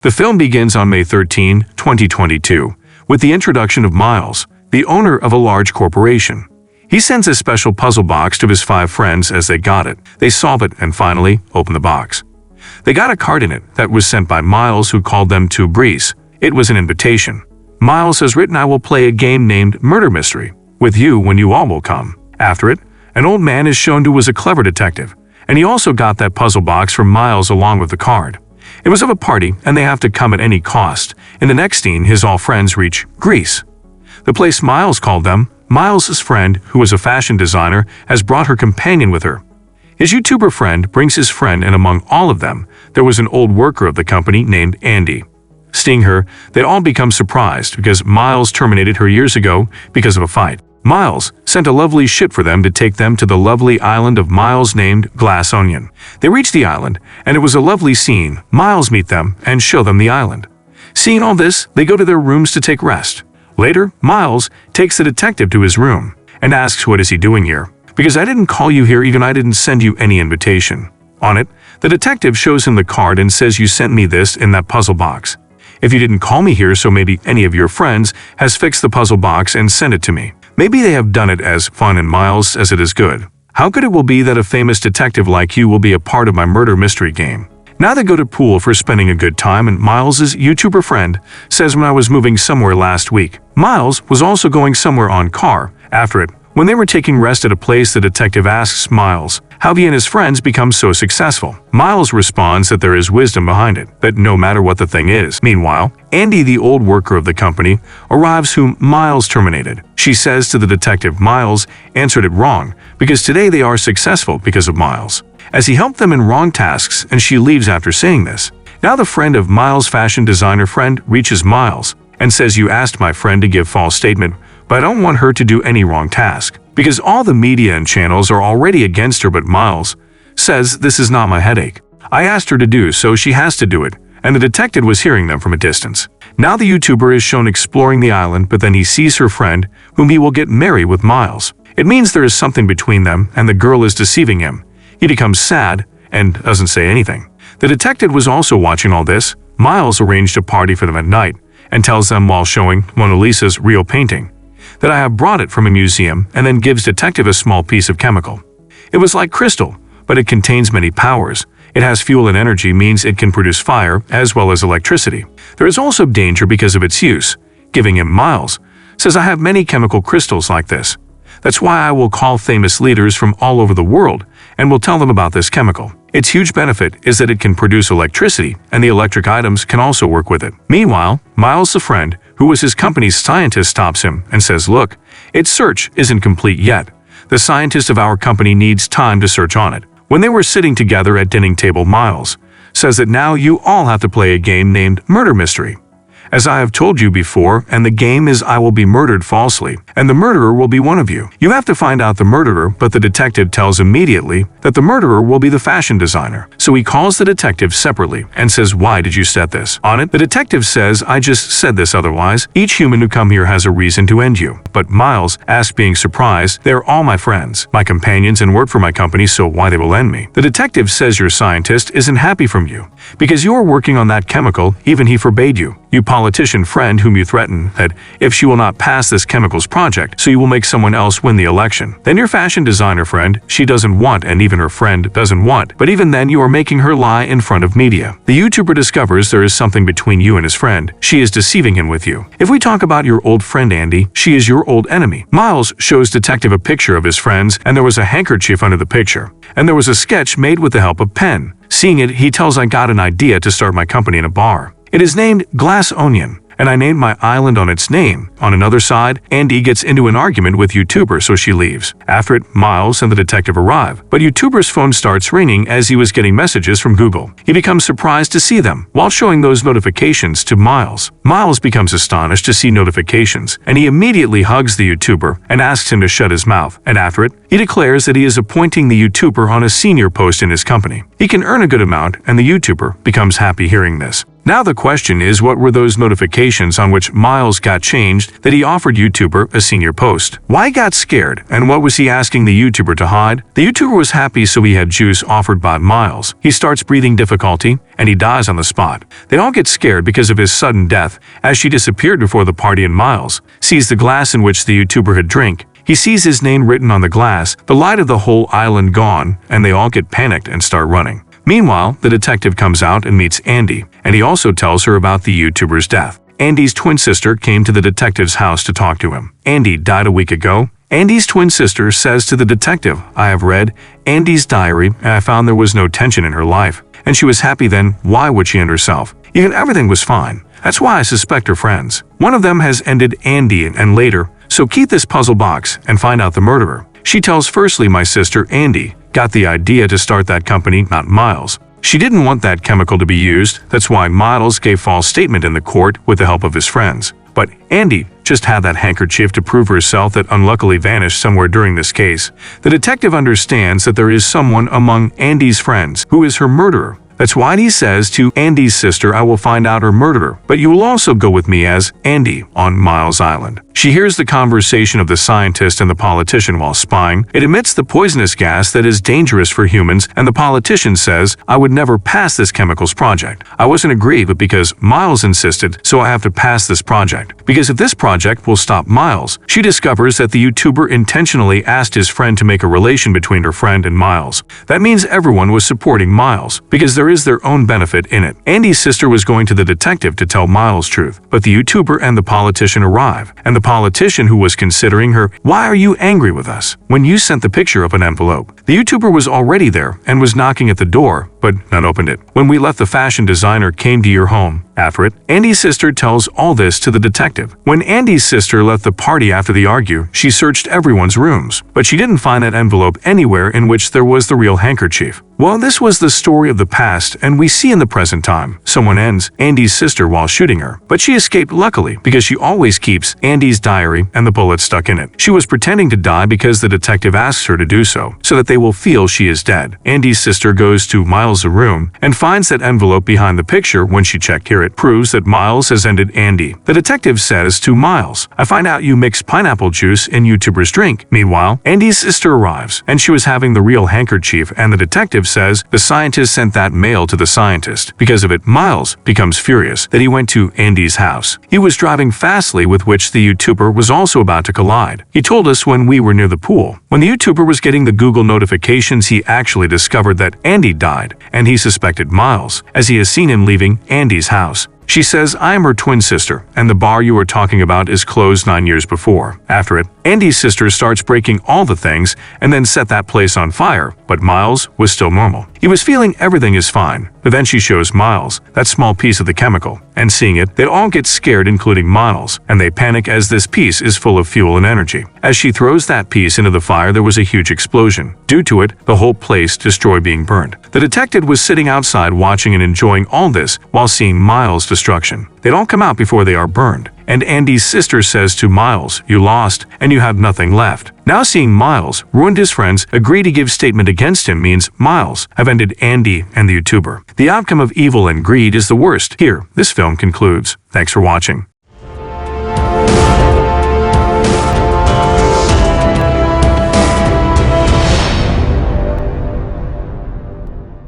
The film begins on May 13, 2022, with the introduction of Miles, the owner of a large corporation. He sends a special puzzle box to his 5 friends as they got it. They solve it and finally open the box. They got a card in it that was sent by Miles, who called them to Greece. It was an invitation. Miles has written, "I will play a game named Murder Mystery with you when you all will come." After it, an old man is shown who was a clever detective, and he also got that puzzle box from Miles along with the card. It was of a party, and they have to come at any cost. In the next scene, his all friends reach Greece, the place Miles called them. Miles' friend, who was a fashion designer, has brought her companion with her. His YouTuber friend brings his friend, and among all of them, there was an old worker of the company named Andy. Seeing her, they all become surprised because Miles terminated her years ago because of a fight. Miles sent a lovely ship for them to take them to the lovely island of Miles named Glass Onion. They reach the island, and it was a lovely scene. Miles meet them and show them the island. Seeing all this, they go to their rooms to take rest. Later, Miles takes the detective to his room and asks, "What is he doing here? Because I didn't call you here, even I didn't send you any invitation." On it, the detective shows him the card and says, "You sent me this in that puzzle box. If you didn't call me here, so maybe any of your friends has fixed the puzzle box and sent it to me. Maybe they have done it as fun," and Miles says it is good. "How good it will be that a famous detective like you will be a part of my murder mystery game." Now they go to pool for spending a good time, and Miles' YouTuber friend says, "When I was moving somewhere last week, Miles was also going somewhere on car." After it, when they were taking rest at a place, the detective asks Miles how he and his friends become so successful. Miles responds that there is wisdom behind it, that no matter what the thing is. Meanwhile, Andy, the old worker of the company, arrives, whom Miles terminated. She says to the detective Miles answered it wrong, because today they are successful because of Miles, as he helped them in wrong tasks, and she leaves after saying this. Now the friend of Miles' fashion designer friend reaches Miles and says, "You asked my friend to give false statement, but I don't want her to do any wrong task, because all the media and channels are already against her." But Miles says, "This is not my headache. I asked her to do, so she has to do it," and the detective was hearing them from a distance. Now the YouTuber is shown exploring the island, but then he sees her friend, whom he will get married with Miles. It means there is something between them, and the girl is deceiving him. He becomes sad and doesn't say anything. The detective was also watching all this. Miles arranged a party for them at night and tells them, while showing Mona Lisa's real painting, that "I have brought it from a museum," and then gives detective a small piece of chemical. It was like crystal, but it contains many powers. It has fuel and energy, means it can produce fire as well as electricity. There is also danger because of its use. Giving him, Miles says, "I have many chemical crystals like this. That's why I will call famous leaders from all over the world and will tell them about this chemical. Its huge benefit is that it can produce electricity, and the electric items can also work with it." Meanwhile, Miles, the friend, who was his company's scientist, stops him and says, "Look, its search isn't complete yet. The scientist of our company needs time to search on it." When they were sitting together at dining table, Miles says that now you all have to play a game named Murder Mystery. As I have told you before, and the game is I will be murdered falsely, and the murderer will be one of you. You have to find out the murderer, but the detective tells immediately that the murderer will be the fashion designer. So he calls the detective separately and says, "Why did you set this?" On it, the detective says, "I just said this, otherwise each human who come here has a reason to end you." But Miles asks, being surprised, "They're all my friends, my companions, and work for my company, so why they will end me?" The detective says, "Your scientist isn't happy from you, because you are working on that chemical, even he forbade you. You politician friend whom you threaten that if she will not pass this chemicals project, so you will make someone else win the election. Then your fashion designer friend, she doesn't want, and even her friend doesn't want, but even then you are making her lie in front of media. The YouTuber discovers there is something between you and his friend. She is deceiving him with you. If we talk about your old friend Andy, she is your old enemy." Miles shows detective a picture of his friends, and there was a handkerchief under the picture, and there was a sketch made with the help of pen. Seeing it, he tells, "I got an idea to start my company in a bar. It is named Glass Onion, and I named my island on its name." On another side, Andy gets into an argument with YouTuber, so she leaves. After it, Miles and the detective arrive, but YouTuber's phone starts ringing as he was getting messages from Google. He becomes surprised to see them, while showing those notifications to Miles. Miles becomes astonished to see notifications, and he immediately hugs the YouTuber and asks him to shut his mouth. And after it, he declares that he is appointing the YouTuber on a senior post in his company. He can earn a good amount, and the YouTuber becomes happy hearing this. Now the question is, what were those notifications on which Miles got changed that he offered YouTuber a senior post? Why he got scared, and what was he asking the YouTuber to hide? The YouTuber was happy, so he had juice offered by Miles. He starts breathing difficulty, and he dies on the spot. They all get scared because of his sudden death, as she disappeared before the party, and Miles sees the glass in which the YouTuber had drank. He sees his name written on the glass, the light of the whole island gone, and they all get panicked and start running. Meanwhile, the detective comes out and meets Andy, and he also tells her about the YouTuber's death. Andy's twin sister came to the detective's house to talk to him. Andy died a week ago. Andy's twin sister says to the detective, "I have read Andy's diary, and I found there was no tension in her life. And she was happy then. Why would she end herself? Even everything was fine. That's why I suspect her friends. One of them has ended Andy and later, so keep this puzzle box and find out the murderer." She tells, "Firstly, my sister, Andy, got the idea to start that company, not Miles. She didn't want that chemical to be used. That's why Miles gave false statement in the court with the help of his friends. But Andy just had that handkerchief to prove herself that unluckily vanished somewhere during this case. The detective understands that there is someone among Andy's friends who is her murderer. That's why he says to Andy's sister, 'I will find out her murderer, but you will also go with me as Andy on Miles Island.'" She hears the conversation of the scientist and the politician while spying. It emits the poisonous gas that is dangerous for humans, and the politician says, "I would never pass this chemicals project. I wasn't agreed, but because Miles insisted, so I have to pass this project. Because if this project will stop Miles." She discovers that the YouTuber intentionally asked his friend to make a relation between her friend and Miles. That means everyone was supporting Miles, because there is their own benefit in it. Andy's sister was going to the detective to tell Miles' truth, but the YouTuber and the politician arrive, and the politician, who was considering her, "Why are you angry with us when you sent the picture of an envelope?" The YouTuber was already there and was knocking at the door, but none opened it. "When we left, the fashion designer came to your home." After it, Andy's sister tells all this to the detective. When Andy's sister left the party after the argue, she searched everyone's rooms, but she didn't find that envelope anywhere in which there was the real handkerchief. Well, this was the story of the past, and we see in the present time. Someone ends Andy's sister while shooting her, but she escaped luckily because she always keeps Andy's diary and the bullet stuck in it. She was pretending to die because the detective asks her to do so that they will feel she is dead. Andy's sister goes to Miles' room and finds that envelope behind the picture. When she checked here, it proves that Miles has ended Andy. The detective says to Miles, "I find out you mix pineapple juice in YouTuber's drink." Meanwhile, Andy's sister arrives, and she was having the real handkerchief, and the detective says the scientist sent that mail to the scientist. Because of it, Miles becomes furious that he went to Andy's house. He was driving fastly, with which the YouTuber was also about to collide. He told us when we were near the pool. When the YouTuber was getting the Google notifications, he actually discovered that Andy died, and he suspected Miles, as he has seen him leaving Andy's house. She says, "I am her twin sister, and the bar you are talking about is closed 9 years before." After it, Andy's sister starts breaking all the things and then set that place on fire, but Miles was still normal. He was feeling everything is fine, but then she shows Miles that small piece of the chemical, and seeing it, they all get scared, including Miles, and they panic as this piece is full of fuel and energy. As she throws that piece into the fire, there was a huge explosion. Due to it, the whole place destroyed, being burned. The detective was sitting outside watching and enjoying all this while seeing Miles' destruction. They'd all come out before they are burned, and Andy's sister says to Miles, "You lost, and you have nothing left." Now seeing Miles ruined, his friends agree to give statement against him, means Miles have ended Andy and the YouTuber. The outcome of evil and greed is the worst. Here, this film concludes. Thanks for watching.